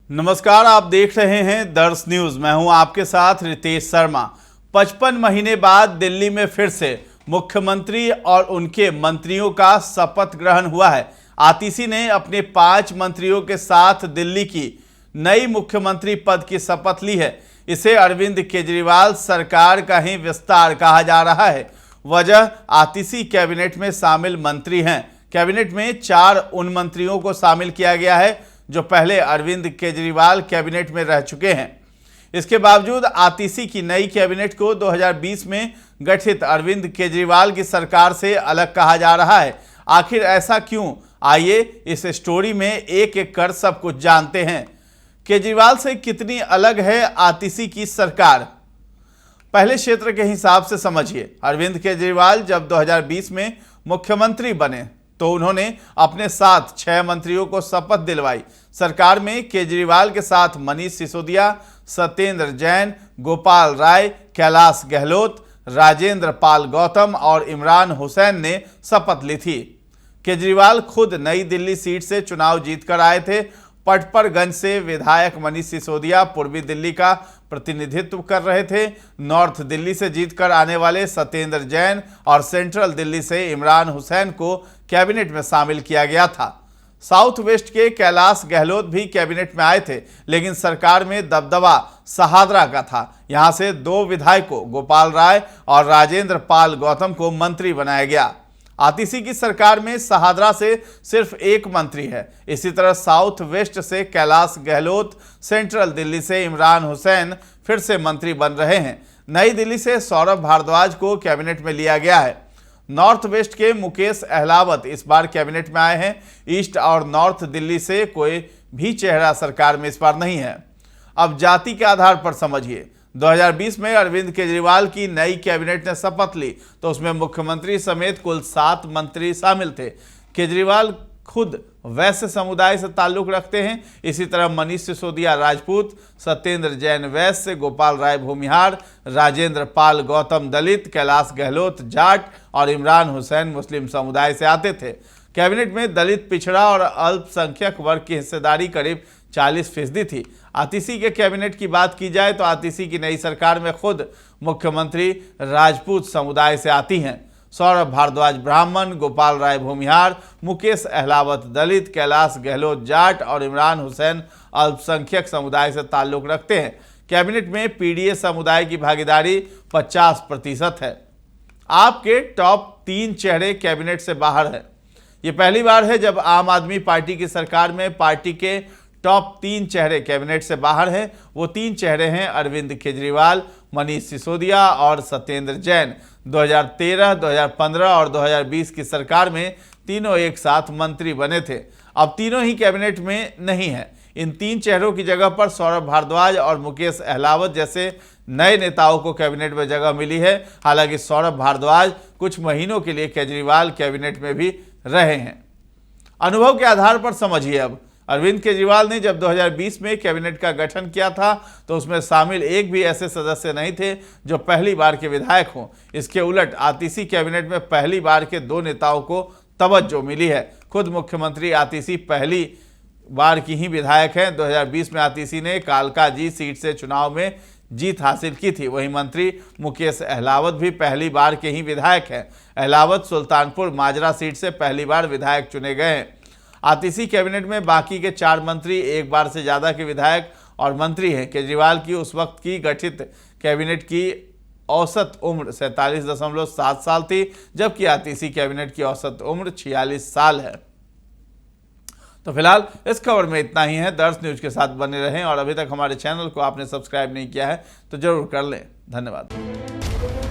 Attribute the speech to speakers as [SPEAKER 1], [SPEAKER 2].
[SPEAKER 1] नमस्कार, आप देख रहे हैं दर्श न्यूज। मैं हूं आपके साथ रितेश शर्मा। 55 महीने बाद दिल्ली में फिर से मुख्यमंत्री और उनके मंत्रियों का शपथ ग्रहण हुआ है। आतिशी ने अपने 5 मंत्रियों के साथ दिल्ली की नई मुख्यमंत्री पद की शपथ ली है। इसे अरविंद केजरीवाल सरकार का ही विस्तार कहा जा रहा है। वजह, आतिशी कैबिनेट में शामिल मंत्री हैं। कैबिनेट में 4 उन मंत्रियों को शामिल किया गया है जो पहले अरविंद केजरीवाल कैबिनेट में रह चुके हैं। इसके बावजूद आतिशी की नई कैबिनेट को 2020 में गठित अरविंद केजरीवाल की सरकार से अलग कहा जा रहा है। आखिर ऐसा क्यों? आइए इस स्टोरी में एक एक कर सब कुछ जानते हैं। केजरीवाल से कितनी अलग है आतिशी की सरकार? पहले क्षेत्र के हिसाब से समझिए। अरविंद केजरीवाल जब 2020 में मुख्यमंत्री बने तो उन्होंने अपने साथ 6 मंत्रियों को शपथ दिलवाई। सरकार में केजरीवाल के साथ मनीष सिसोदिया, सत्येंद्र जैन, गोपाल राय, कैलाश गहलोत, राजेंद्र पाल गौतम और इमरान हुसैन ने शपथ ली थी। केजरीवाल खुद नई दिल्ली सीट से चुनाव जीतकर आए थे। पटपरगंज से विधायक मनीष सिसोदिया पूर्वी दिल्ली का प्रतिनिधित्व कर रहे थे। नॉर्थ दिल्ली से जीतकर आने वाले सत्येंद्र जैन और सेंट्रल दिल्ली से इमरान हुसैन को कैबिनेट में शामिल किया गया था। साउथ वेस्ट के कैलाश गहलोत भी कैबिनेट में आए थे, लेकिन सरकार में दबदबा सहादरा का था। यहां से 2 विधायकों गोपाल राय और राजेंद्र पाल गौतम को मंत्री बनाया गया। आतिशी की सरकार में सहादरा से सिर्फ 1 मंत्री है। इसी तरह साउथ वेस्ट से कैलाश गहलोत, सेंट्रल दिल्ली से इमरान हुसैन फिर से मंत्री बन रहे हैं। नई दिल्ली से सौरभ भारद्वाज को कैबिनेट में लिया गया है। नॉर्थ वेस्ट के मुकेश अहलावत इस बार कैबिनेट में आए हैं। ईस्ट और नॉर्थ दिल्ली से कोई भी चेहरा सरकार में इस बार नहीं है। अब जाति के आधार पर समझिए। 2020 में अरविंद केजरीवाल की नई कैबिनेट ने शपथ ली तो उसमें मुख्यमंत्री समेत कुल 7 मंत्री शामिल थे। केजरीवाल खुद वैश्य समुदाय से ताल्लुक रखते हैं। इसी तरह मनीष सिसोदिया राजपूत, सत्येंद्र जैन वैश्य, गोपाल राय भूमिहार, राजेंद्र पाल गौतम दलित, कैलाश गहलोत जाट और इमरान हुसैन मुस्लिम समुदाय से आते थे। कैबिनेट में दलित, पिछड़ा और अल्पसंख्यक वर्ग की हिस्सेदारी करीब 40% थी। आतिशी के कैबिनेट की बात की जाए तो आतिशी की नई सरकार में खुद मुख्यमंत्री राजपूत समुदाय से आती हैं। सौरभ भारद्वाज ब्राह्मण, गोपाल राय भूमिहार, मुकेश अहलावत दलित, कैलाश गहलोत जाट और इमरान हुसैन अल्पसंख्यक समुदाय से ताल्लुक रखते हैं। कैबिनेट में पीडीए समुदाय की भागीदारी 50% है। आपके टॉप 3 चेहरे कैबिनेट से बाहर है। ये पहली बार है जब आम आदमी पार्टी की सरकार में पार्टी के टॉप 3 चेहरे कैबिनेट से बाहर हैं। वो 3 चेहरे हैं अरविंद केजरीवाल, मनीष सिसोदिया और सत्येंद्र जैन। 2013, 2015 और 2020 की सरकार में तीनों एक साथ मंत्री बने थे। अब तीनों ही कैबिनेट में नहीं है। इन 3 चेहरों की जगह पर सौरभ भारद्वाज और मुकेश अहलावत जैसे नए नेताओं को कैबिनेट में जगह मिली है। हालांकि सौरभ भारद्वाज कुछ महीनों के लिए केजरीवाल कैबिनेट में भी रहे हैं। अनुभव के आधार पर समझिए। अब अरविंद केजरीवाल ने जब 2020 में कैबिनेट का गठन किया था तो उसमें शामिल एक भी ऐसे सदस्य नहीं थे जो पहली बार के विधायक हों। इसके उलट आतिशी कैबिनेट में पहली बार के 2 नेताओं को तवज्जो मिली है। खुद मुख्यमंत्री आतिशी पहली बार की ही विधायक हैं। 2020 में आतिशी ने कालकाजी सीट से चुनाव में जीत हासिल की थी। वहीं मंत्री मुकेश अहलावत भी पहली बार के ही विधायक हैं। अहलावत सुल्तानपुर माजरा सीट से पहली बार विधायक चुने गए हैं। आतिशी कैबिनेट में बाकी के 4 मंत्री एक बार से ज़्यादा के विधायक और मंत्री हैं। केजरीवाल की उस वक्त की गठित कैबिनेट की औसत उम्र 47.7 साल थी, जबकि आतिशी कैबिनेट की औसत उम्र 46 साल है। तो फिलहाल इस खबर में इतना ही है। दर्श न्यूज के साथ बने रहें और अभी तक हमारे चैनल को आपने सब्सक्राइब नहीं किया है तो जरूर कर लें। धन्यवाद।